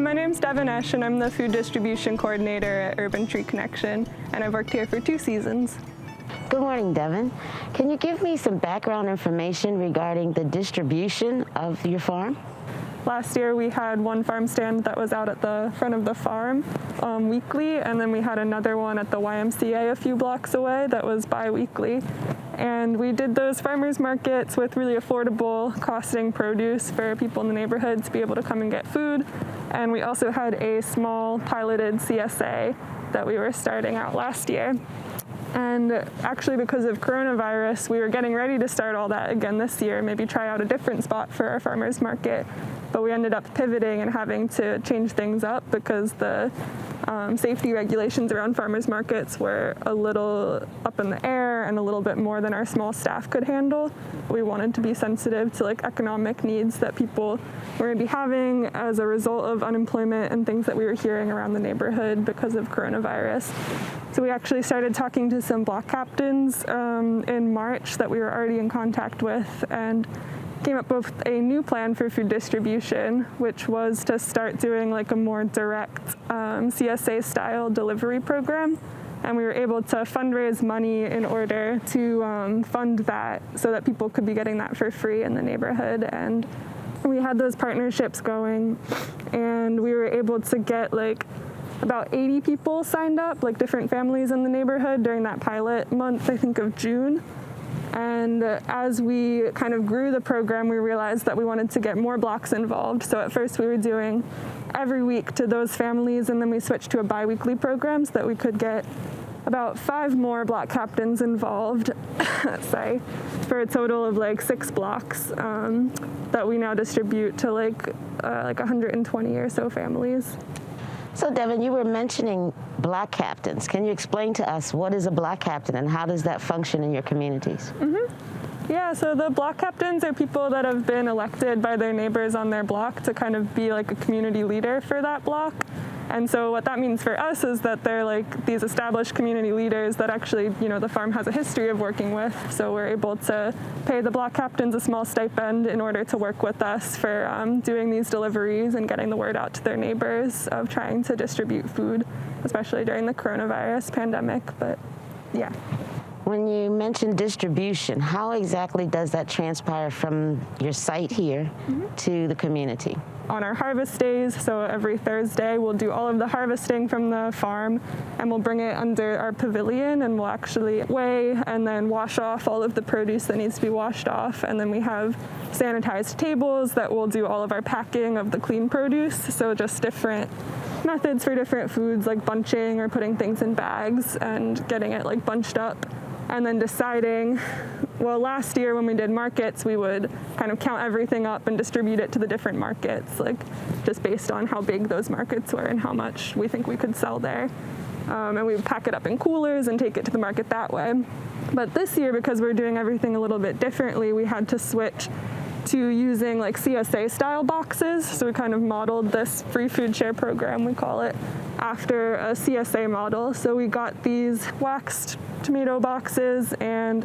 my name's Devin Esh, and I'm the Food Distribution Coordinator at Urban Tree Connection, and I've worked here for 2 seasons. Good morning, Devin. Can you give me some background information regarding the distribution of your farm? Last year we had one farm stand that was out at the front of the farm weekly, and then we had another one at the YMCA a few blocks away that was bi-weekly. And we did those farmers markets with really affordable costing produce for people in the neighborhood to be able to come and get food. And we also had a small piloted CSA that we were starting out last year. And actually, because of coronavirus, we were getting ready to start all that again this year, maybe try out a different spot for our farmers market. But we ended up pivoting and having to change things up because the safety regulations around farmers markets were a little up in the air and a little bit more than our small staff could handle. We wanted to be sensitive to economic needs that people were going to be having as a result of unemployment and things that we were hearing around the neighborhood because of coronavirus. So we actually started talking to some block captains in March that we were already in contact with, and came up with a new plan for food distribution, which was to start doing a more direct CSA style delivery program. And we were able to fundraise money in order to fund that so that people could be getting that for free in the neighborhood. And we had those partnerships going, and we were able to get about 80 people signed up, different families in the neighborhood during that pilot month, I think of June. And as we kind of grew the program, we realized that we wanted to get more blocks involved. So at first we were doing every week to those families, and then we switched to a bi-weekly program so that we could get about 5 more block captains involved, sorry, for a total of 6 blocks that we now distribute to 120 or so families. So Devin, you were mentioning block captains. Can you explain to us what is a block captain and how does that function in your communities? Yeah, so the block captains are people that have been elected by their neighbors on their block to kind of be a community leader for that block. And so what that means for us is that they're these established community leaders that actually, the farm has a history of working with. So we're able to pay the block captains a small stipend in order to work with us for doing these deliveries and getting the word out to their neighbors of trying to distribute food, especially during the coronavirus pandemic. But yeah. When you mention distribution, how exactly does that transpire from your site here to the community? On our harvest days, so every Thursday, we'll do all of the harvesting from the farm, and we'll bring it under our pavilion, and we'll actually weigh and then wash off all of the produce that needs to be washed off. And then we have sanitized tables that will do all of our packing of the clean produce, so just different methods for different foods, like bunching or putting things in bags and getting it bunched up. And then deciding, well, last year when we did markets, we would kind of count everything up and distribute it to the different markets, just based on how big those markets were and how much we think we could sell there. And we would pack it up in coolers and take it to the market that way. But this year, because we're doing everything a little bit differently, we had to switch to using CSA style boxes. So we kind of modeled this free food share program, we call it, after a CSA model. So we got these waxed tomato boxes, and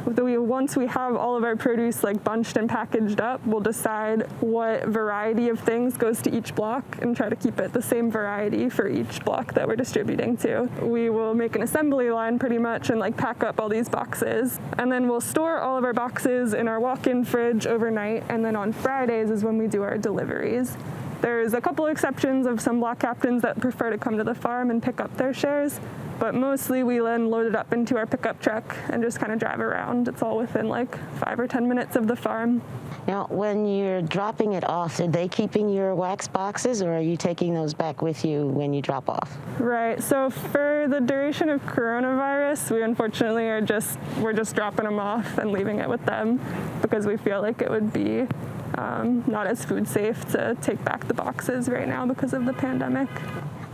once we have all of our produce bunched and packaged up, we'll decide what variety of things goes to each block and try to keep it the same variety for each block that we're distributing to. We will make an assembly line pretty much and pack up all these boxes, and then we'll store all of our boxes in our walk-in fridge overnight, and then on Fridays is when we do our deliveries. There's a couple exceptions of some block captains that prefer to come to the farm and pick up their shares, but mostly we then load it up into our pickup truck and just kind of drive around. It's all within 5 or 10 minutes of the farm. Now, when you're dropping it off, are they keeping your wax boxes, or are you taking those back with you when you drop off? Right, so for the duration of coronavirus, we unfortunately we're just dropping them off and leaving it with them because we feel like it would be not as food safe to take back the boxes right now because of the pandemic.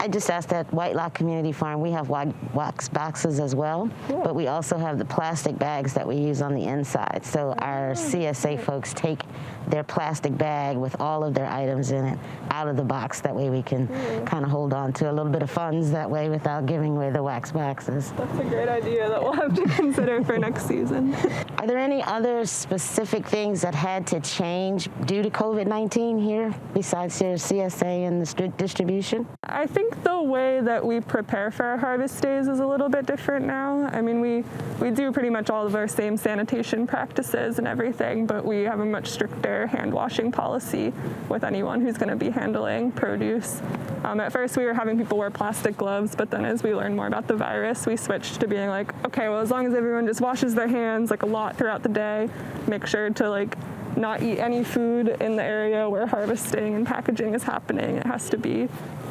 I just asked at White Lock Community Farm, we have wax boxes as well, Cool. but we also have the plastic bags that we use on the inside. So our CSA folks take their plastic bag with all of their items in it out of the box. That way we can kind of hold on to a little bit of funds that way without giving away the wax boxes. That's a great idea that we'll have to consider for next season. Are there any other specific things that had to change due to COVID-19 here besides your CSA and the distribution? I think the way that we prepare for our harvest days is a little bit different now. I mean, we do pretty much all of our same sanitation practices and everything, but we have a much stricter hand washing policy with anyone who's going to be handling produce. At first we were having people wear plastic gloves, but then as we learned more about the virus, we switched to being like, okay, well, as long as everyone just washes their hands like a lot throughout the day, make sure to like not eat any food in the area where harvesting and packaging is happening. It has to be,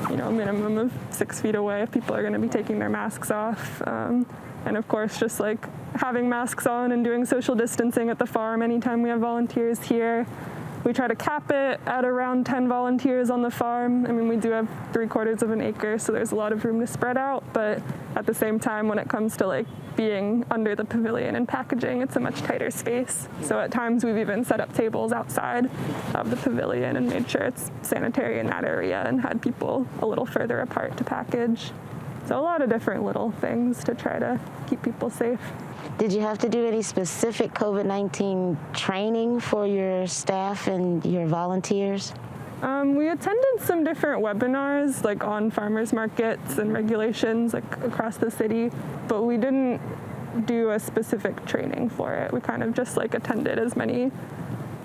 you know, a minimum of 6 feet away if people are going to be taking their masks off. And of course, just like having masks on and doing social distancing at the farm anytime we have volunteers here. We try to cap it at around 10 volunteers on the farm. I mean, we do have 3/4 of an acre, so there's a lot of room to spread out, but at the same time, when it comes to like being under the pavilion and packaging, it's a much tighter space. So at times we've even set up tables outside of the pavilion and made sure it's sanitary in that area and had people a little further apart to package. So a lot of different little things to try to keep people safe. Did you have to do any specific COVID-19 training for your staff and your volunteers? We attended some different webinars like on farmers markets and regulations like across the city, but we didn't do a specific training for it. We kind of just like attended as many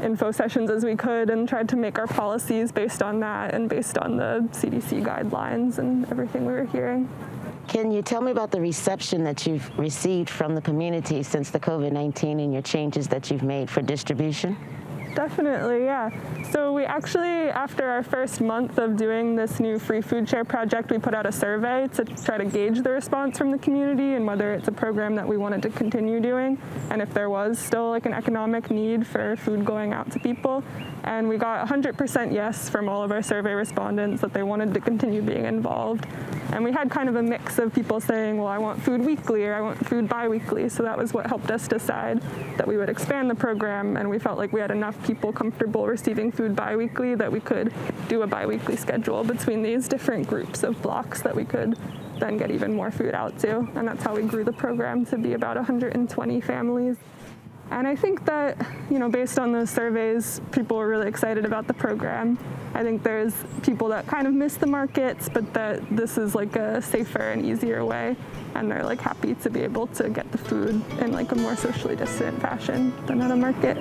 info sessions as we could and tried to make our policies based on that and based on the CDC guidelines and everything we were hearing. Can you tell me about the reception that you've received from the community since the COVID-19 and your changes that you've made for distribution? Definitely, yeah. So we actually, after our first month of doing this new free food share project, we put out a survey to try to gauge the response from the community and whether it's a program that we wanted to continue doing and if there was still like an economic need for food going out to people. And we got 100% yes from all of our survey respondents that they wanted to continue being involved. And we had kind of a mix of people saying, well, I want food weekly or I want food bi-weekly. So that was what helped us decide that we would expand the program. And we felt like we had enough people comfortable receiving food bi-weekly that we could do a bi-weekly schedule between these different groups of blocks that we could then get even more food out to. And that's how we grew the program to be about 120 families. And I think that, you know, based on those surveys, people were really excited about the program. I think there's people that kind of miss the markets, but that this is like a safer and easier way. And they're like happy to be able to get the food in like a more socially distant fashion than at a market.